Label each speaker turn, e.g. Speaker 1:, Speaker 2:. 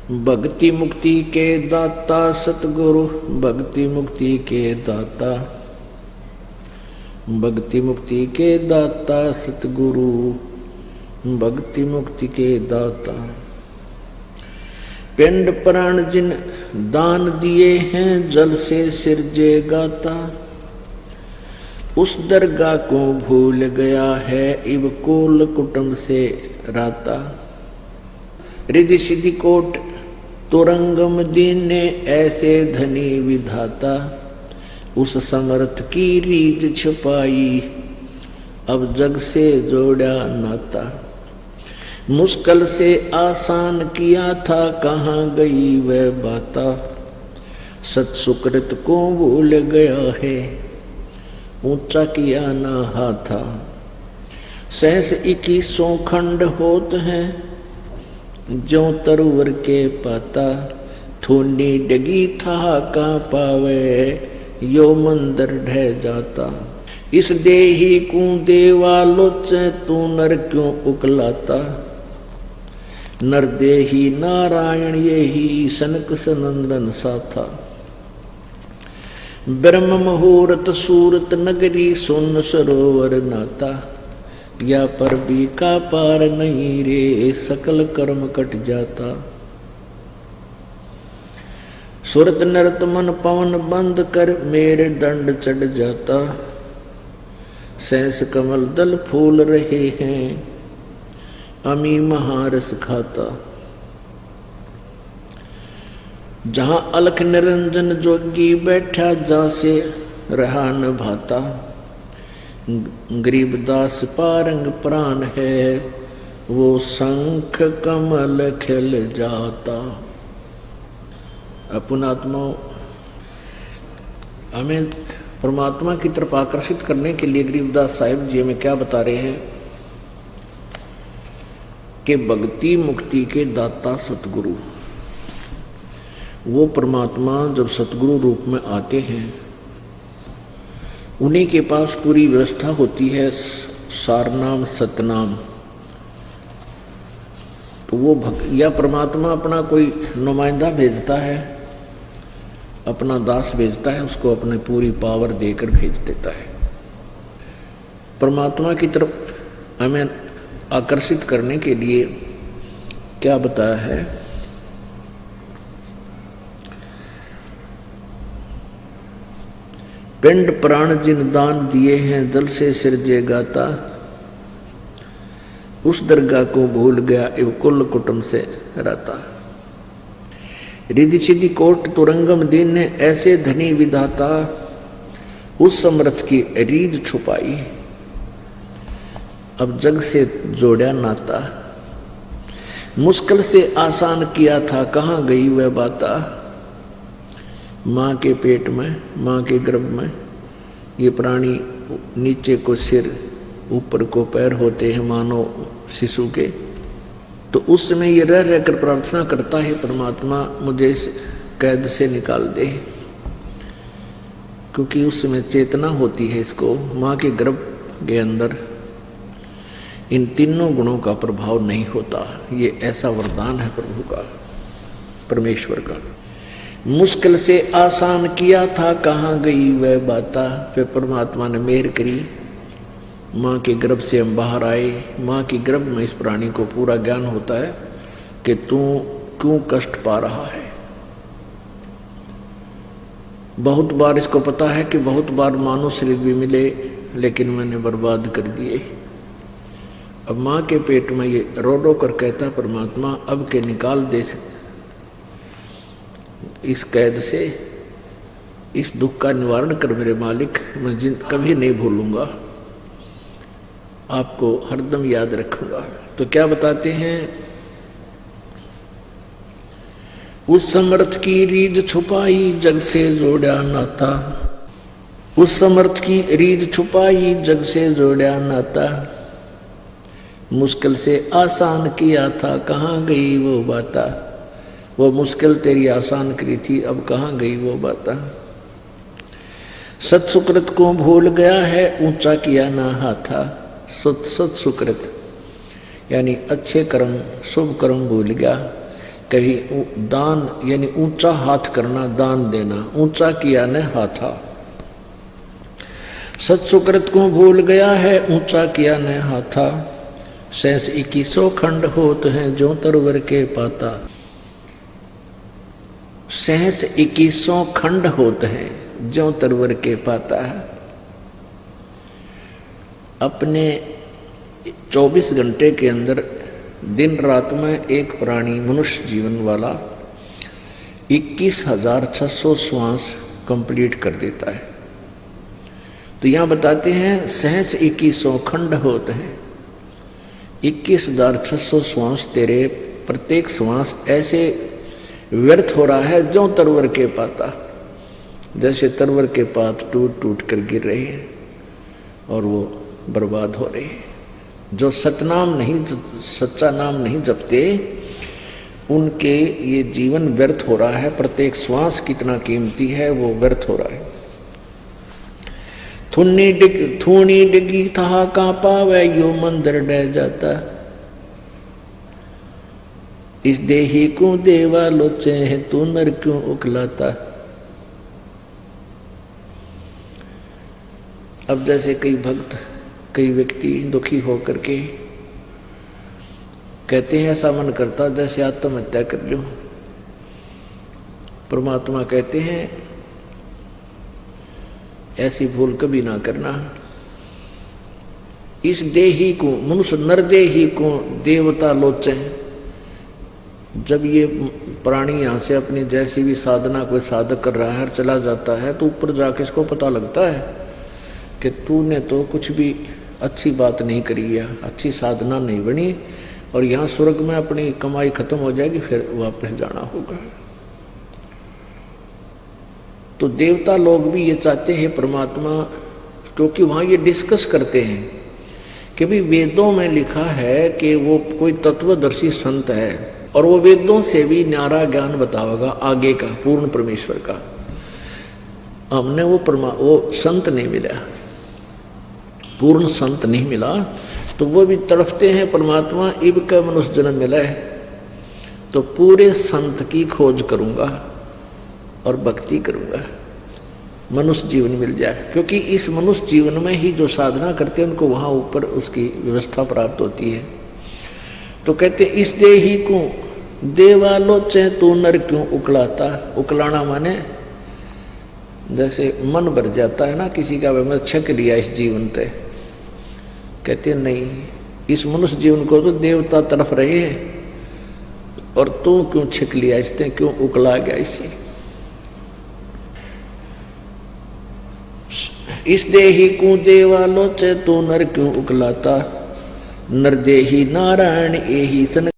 Speaker 1: भक्ति मुक्ति के दाता सतगुरु, भक्ति मुक्ति के दाता, भक्ति मुक्ति के दाता सतगुरु, भक्ति मुक्ति के दाता। पिंड प्राण जिन दान दिए हैं, जल से सिरजे गाता। उस दरगाह को भूल गया है, इब कोल कुटुंब से राता। रिधि सिद्धि कोट तुरंगम दीन ने, ऐसे धनी विधाता। उस समर्थ की रीझ छुपाई, अब जग से जोड़ा नाता। मुश्किल से आसान किया था, कहाँ गई वह बाता। सत सुकृत को भूल गया है, ऊंचा किया ना हाथा। सहस 21 खंड होत हैं, जो तरवर के पाता। थोनी डगी था का पावे, यो मंदिर ढह जाता। इस देही को देवालोच, तू नर क्यों उकलाता। नर देही नारायण यही, सनक सनंदन साथा। ब्रह्म मुहूर्त सूरत नगरी, सुन सरोवर नाता। या पर भी का पार नहीं रे, सकल कर्म कट जाता। सुरत नरत मन पवन बंद कर, मेरे दंड चढ़ जाता। सहस कमल दल फूल रहे हैं, अमी महारस खाता। जहां अलख निरंजन जोगी बैठा, जा से रहा न भाता। गरीबदास पारंग प्राण है, वो शंख कमल खिल जाता। पुणात्मा हमें परमात्मा की तरफ आकर्षित करने के लिए गरीबदास साहिब जी हमें क्या बता रहे हैं कि भक्ति मुक्ति के दाता सतगुरु। वो परमात्मा जब सतगुरु रूप में आते हैं, उन्हीं के पास पूरी व्यवस्था होती है, सारनाम सतनाम। तो वो या परमात्मा अपना कोई नुमाइंदा भेजता है, अपना दास भेजता है, उसको अपने पूरी पावर देकर भेज देता है। परमात्मा की तरफ हमें आकर्षित करने के लिए क्या बताया है? पिंड प्राण जिन दान दिए हैं, दल से सिरजे गाता। उस दरगाह को भूल गया, इव कुल कुटुंब से राता। रिधि सिद्धि कोट तुरंगम दीन ने, ऐसे धनी विधाता। उस समर्थ की रीझ छुपाई, अब जग से जोड़ा नाता। मुश्किल से आसान किया था, कहाँ गई वह बाता। माँ के पेट में, माँ के गर्भ में ये प्राणी, नीचे को सिर, ऊपर को पैर होते हैं मानो शिशु के। तो उस समय ये रह रहकर प्रार्थना करता है, परमात्मा मुझे इस कैद से निकाल दे। क्योंकि उस समय चेतना होती है इसको, माँ के गर्भ के अंदर इन तीनों गुणों का प्रभाव नहीं होता। ये ऐसा वरदान है प्रभु का, परमेश्वर का। मुश्किल से आसान किया था, कहाँ गई वह बाता। फिर परमात्मा ने मेहर करी, माँ के गर्भ से हम बाहर आए। माँ के गर्भ में इस प्राणी को पूरा ज्ञान होता है कि तू क्यों कष्ट पा रहा है। बहुत बार इसको पता है कि बहुत बार मानव शरीर भी मिले, लेकिन मैंने बर्बाद कर दिए। अब माँ के पेट में ये रो रो कर कहता, परमात्मा अब के निकाल दे इस कैद से, इस दुख का निवारण कर मेरे मालिक। मैं कभी नहीं भूलूंगा, आपको हरदम याद रखूंगा। तो क्या बताते हैं? उस समर्थ की रीझ छुपाई, जग से जोड़ा नाता। उस समर्थ की रीझ छुपाई, जग से जोड़ा नाता। मुश्किल से आसान किया था, कहाँ गई वो बाता। वो मुश्किल तेरी आसान करी थी, अब कहाँ गई वो बाता। सत सुकृत को भूल गया है, ऊंचा किया ना हाथा। सत सुकृत यानी अच्छे कर्म, शुभ कर्म भूल गया, कभी दान यानी ऊंचा हाथ करना, दान देना, ऊंचा किया न हाथा। सत सुकृत को भूल गया है, ऊंचा किया न हाथा। सहस 2100 खंड होत हैं, जो तरवर के पाता। सहस 2100 खंड होते हैं, जो तरवर के पाता है। अपने 24 घंटे के अंदर दिन रात में एक प्राणी मनुष्य जीवन वाला 21,600 श्वास कंप्लीट कर देता है। तो यहाँ बताते हैं सहस 2100 खंड होते हैं, 21,600 श्वास तेरे प्रत्येक श्वास ऐसे व्यर्थ हो रहा है जो तरवर के पाता। जैसे तरवर के पात टूट टूट कर गिर रहे हैं और वो बर्बाद हो रहे हैं। जो सतनाम नहीं, सच्चा नाम नहीं जपते, उनके ये जीवन व्यर्थ हो रहा है। प्रत्येक श्वास कितना कीमती है, वो व्यर्थ हो रहा है। थूनी डिगी था कांपा, वह यो मंदिर डह जाता। इस देही को देवा लोचे है, तू नर क्यों उकलाता। अब जैसे कई भक्त, कई व्यक्ति दुखी होकर के कहते हैं, ऐसा मन करता जैसे आत्महत्या कर लूं। परमात्मा कहते हैं ऐसी भूल कभी ना करना। इस देही को, मनुष्य नर देही को देवता लोचे। जब ये प्राणी यहाँ से अपनी जैसी भी साधना कोई साधक कर रहा है, चला जाता है, तो ऊपर जाके इसको पता लगता है कि तूने तो कुछ भी अच्छी बात नहीं करी है, अच्छी साधना नहीं बनी, और यहाँ स्वर्ग में अपनी कमाई खत्म हो जाएगी, फिर वापस जाना होगा। तो देवता लोग भी ये चाहते हैं परमात्मा, क्योंकि वहाँ ये डिस्कस करते हैं कि भाई वेदों में लिखा है कि वो कोई तत्वदर्शी संत है और वो वेदों से भी न्यारा ज्ञान बतावेगा आगे का, पूर्ण परमेश्वर का। हमने वो संत नहीं मिला, पूर्ण संत नहीं मिला, तो वो भी तड़पते हैं परमात्मा इब का मनुष्य जन्म मिला है तो पूरे संत की खोज करूंगा और भक्ति करूंगा, मनुष्य जीवन मिल जाए। क्योंकि इस मनुष्य जीवन में ही जो साधना करते हैं उनको वहाँ ऊपर उसकी व्यवस्था प्राप्त होती है। तो कहते इस देही को देवालोचे, तू नर क्यों उकलाता। उकलाना माने जैसे मन भर जाता है ना किसी का, मैं छक लिया इस जीवन पे। कहते नहीं, इस मनुष्य जीवन को तो देवता तरफ रहे हैं और तू क्यों छिक लिया इसने, क्यों उकला गया इसे। इस देही को देवालोचे, तू नर क्यों उकलाता। नर देही नारायण एही सन